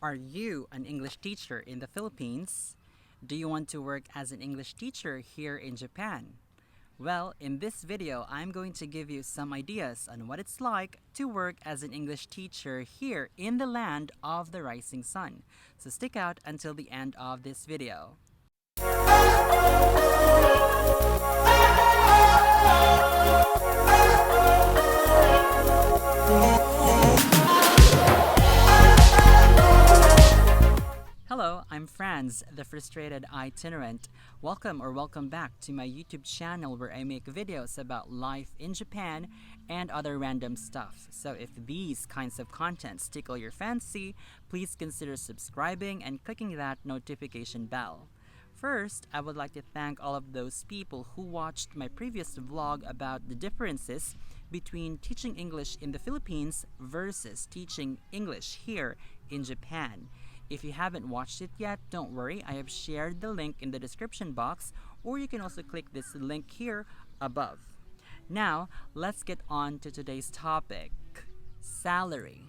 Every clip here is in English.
Are you an English teacher in the Philippines? Do you want to work as an English teacher here in Japan? Well, in this video, I'm going to give you some ideas on what it's like to work as an English teacher here in the land of the rising sun. So stick out until the end of this video. Hello, I'm Franz, the frustrated itinerant. Welcome back to my YouTube channel where I make videos about life in Japan and other random stuff. So if these kinds of contents tickle your fancy, please consider subscribing and clicking that notification bell. First, I would like to thank all of those people who watched my previous vlog about the differences between teaching English in the Philippines versus teaching English here in Japan. If you haven't watched it yet, don't worry, I have shared the link in the description box, or you can also click this link here above. Now, let's get on to today's topic, salary.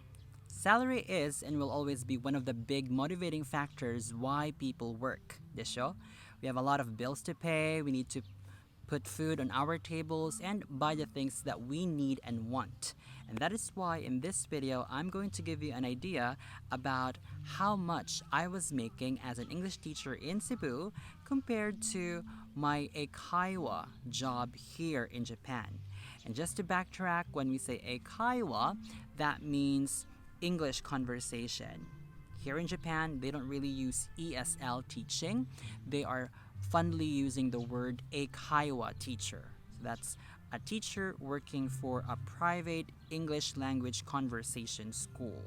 Salary is and will always be one of the big motivating factors why people work. Desho? We have a lot of bills to pay, we need to put food on our tables, and buy the things that we need and want. And that is why in this video, I'm going to give you an idea about how much I was making as an English teacher in Cebu compared to my Eikaiwa job here in Japan. And just to backtrack, when we say Eikaiwa, that means English conversation. Here in Japan, they don't really use ESLTeaching. They are fondly using the word Eikaiwa teacher. So that's a teacher working for a private English language conversation school.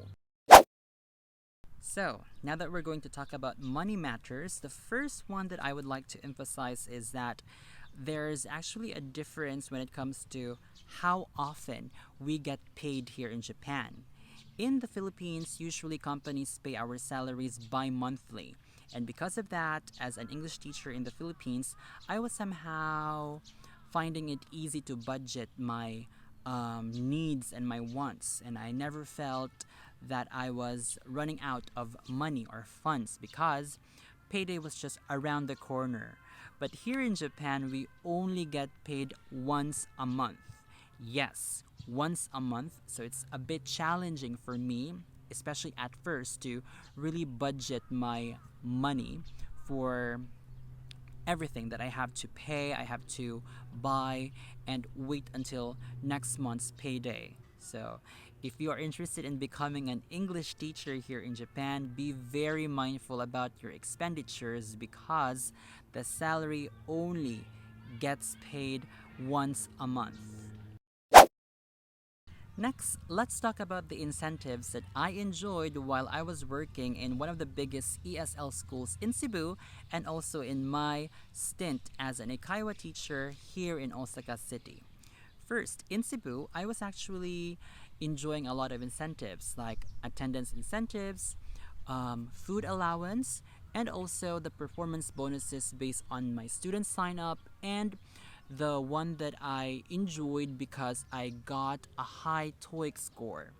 So, now that we're going to talk about money matters, the first one that I would like to emphasize is that there's actually a difference when it comes to how often we get paid here in Japan. In the Philippines, usually companies pay our salaries bi-monthly. And because of that, as an English teacher in the Philippines, I was somehow finding it easy to budget my needs and my wants. And I never felt that I was running out of money or funds because payday was just around the corner. But here in Japan, we only get paid once a month. Yes, once a month. So it's a bit challenging for me, especially at first, to really budget my money for everything that I have to pay, I have to buy, and wait until next month's payday. So if you are interested in becoming an English teacher here in Japan, be very mindful about your expenditures because the salary only gets paid once a month. Next, let's talk about the incentives that I enjoyed while I was working in one of the biggest ESL schools in Cebu and also in my stint as an Eikaiwa teacher here in Osaka City. First, in Cebu, I was actually enjoying a lot of incentives like attendance incentives, food allowance, and also the performance bonuses based on my student sign up, and the one that I enjoyed because I got a high TOEIC score.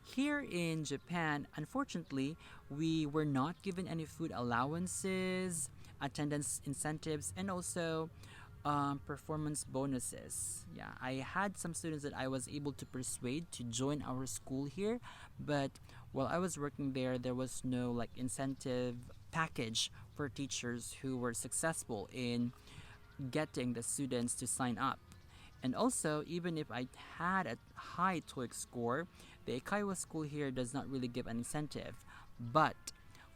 Here in Japan, unfortunately, we were not given any food allowances, attendance incentives, and also performance bonuses. Yeah, I had some students that I was able to persuade to join our school here, but while I was working there, there was no like incentive package for teachers who were successful in getting the students to sign up. And also, even if I had a high TOEIC score, the Eikaiwa school here does not really give an incentive. But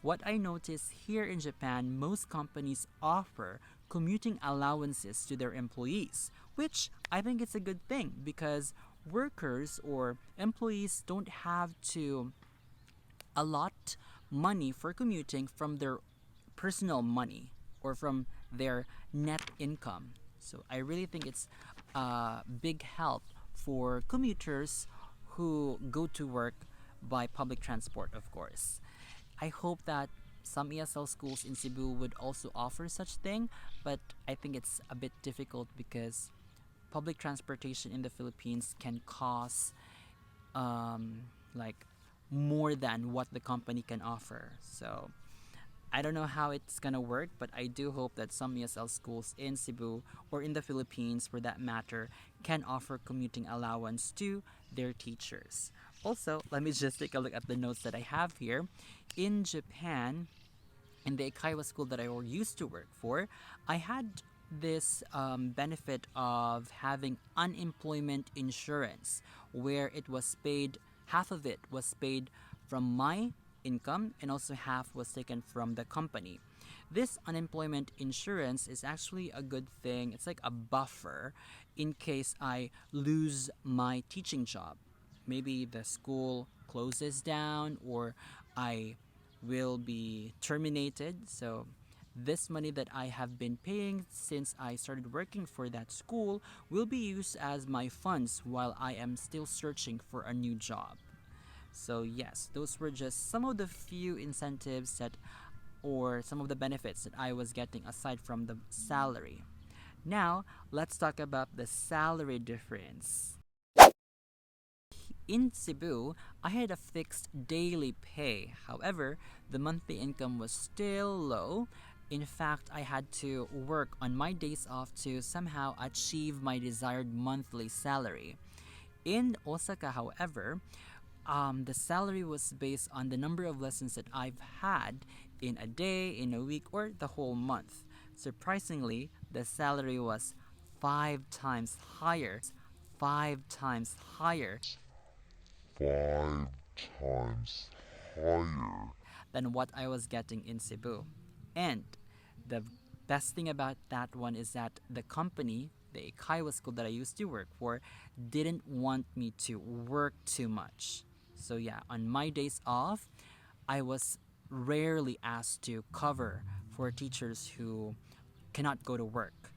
what I noticed here in Japan, most companies offer commuting allowances to their employees, which I think is a good thing because workers or employees don't have to allot money for commuting from their personal money or from their net income. So I really think it's a big help for commuters who go to work by public transport, of course. I hope that some ESL schools in Cebu would also offer such thing, but I think it's a bit difficult because public transportation in the Philippines can cost like more than what the company can offer. So I don't know how it's gonna work, but I do hope that some ESL schools in Cebu or in the Philippines, for that matter, can offer commuting allowance to their teachers. Also, let me just take a look at the notes that I have here. In Japan, in the Eikaiwa school that I used to work for, I had this benefit of having unemployment insurance, where it was paid, half of it was paid from my income, and also half was taken from the company. This unemployment insurance is actually a good thing. It's like a buffer in case I lose my teaching job. Maybe the school closes down or I will be terminated. So this money that I have been paying since I started working for that school will be used as my funds while I am still searching for a new job. So yes, those were just some of the few incentives that, or some of the benefits that I was getting aside from the salary. Now, let's talk about the salary difference. In Cebu, I had a fixed daily pay. However, the monthly income was still low. In fact, I had to work on my days off to somehow achieve my desired monthly salary. In Osaka, however, the salary was based on the number of lessons that I've had in a day, in a week, or the whole month. Surprisingly, the salary was 5 times higher. 5 times higher 5 times higher than what I was getting in Cebu. And the best thing about that one is that the company, the Eikaiwa school that I used to work for, didn't want me to work too much. So yeah, on my days off, I was rarely asked to cover for teachers who cannot go to work.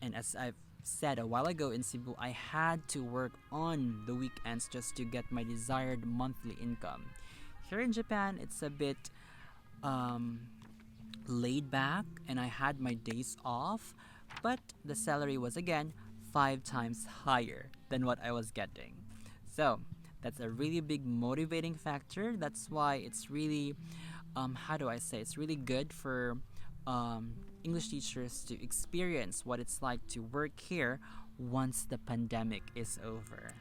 And as I've said a while ago, in Cebu, I had to work on the weekends just to get my desired monthly income. Here in Japan, it's a bit um, laid back, and I had my days off, but the salary was again 5 times higher than what I was getting. So that's a really big motivating factor. That's why it's really, how do I say, it's really good for um, English teachers to experience what it's like to work here once the pandemic is over.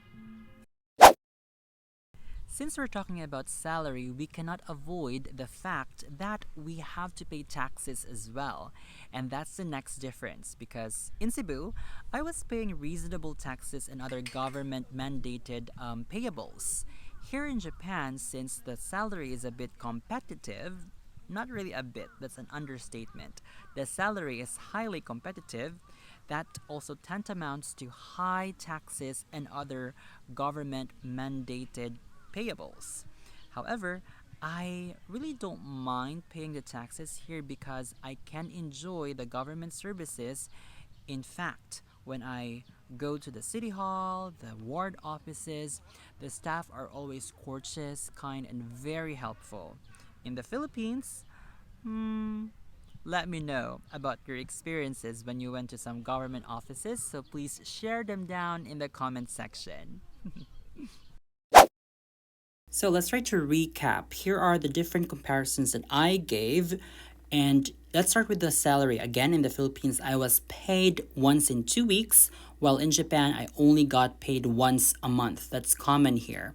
Since we're talking about salary, we cannot avoid the fact that we have to pay taxes as well. And that's the next difference, because in Cebu, I was paying reasonable taxes and other government mandated payables. Here in Japan, since the salary is a bit competitive, not really a bit, that's an understatement. The salary is highly competitive. That also tantamounts to high taxes and other government mandated payables. However, I really don't mind paying the taxes here because I can enjoy the government services. In fact, when I go to the city hall, the ward offices, the staff are always courteous, kind, and very helpful. In the Philippines, let me know about your experiences when you went to some government offices, so please share them down in the comment section. So let's try to recap. Here are the different comparisons that I gave. And let's start with the salary. Again, in the Philippines, I was paid once in 2 weeks, while in Japan, I only got paid once a month. That's common here.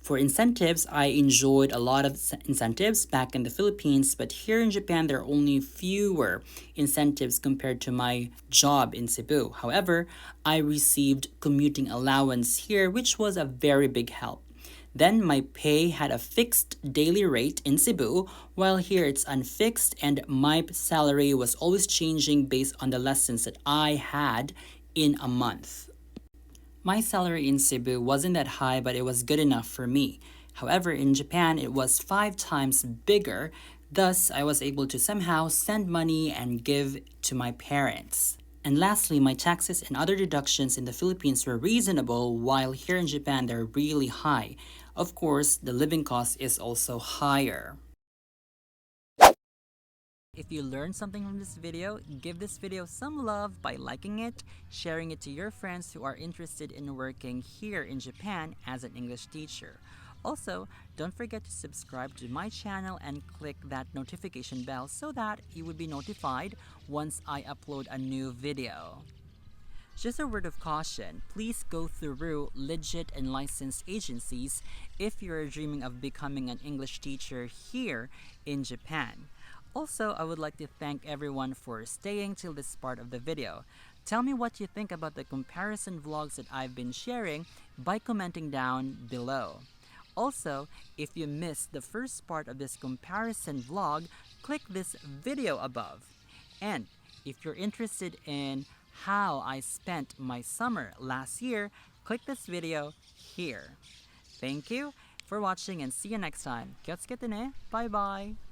For incentives, I enjoyed a lot of incentives back in the Philippines, but here in Japan, there are only fewer incentives compared to my job in Cebu. However, I received commuting allowance here, which was a very big help. Then my pay had a fixed daily rate in Cebu, while here it's unfixed, and my salary was always changing based on the lessons that I had in a month. My salary in Cebu wasn't that high, but it was good enough for me. However, in Japan, it was 5 times bigger. Thus, I was able to somehow send money and give to my parents. And lastly, my taxes and other deductions in the Philippines were reasonable, while here in Japan, they're really high. Of course, the living cost is also higher. If you learned something from this video, give this video some love by liking it, sharing it to your friends who are interested in working here in Japan as an English teacher. Also, don't forget to subscribe to my channel and click that notification bell so that you would be notified once I upload a new video. Just a word of caution, please go through legit and licensed agencies if you're dreaming of becoming an English teacher here in Japan. Also, I would like to thank everyone for staying till this part of the video. Tell me what you think about the comparison vlogs that I've been sharing by commenting down below. Also, if you missed the first part of this comparison vlog, click this video above. And if you're interested in how I spent my summer last year, click this video here. Thank you for watching and see you next time. Kyotsukete ne. Bye bye.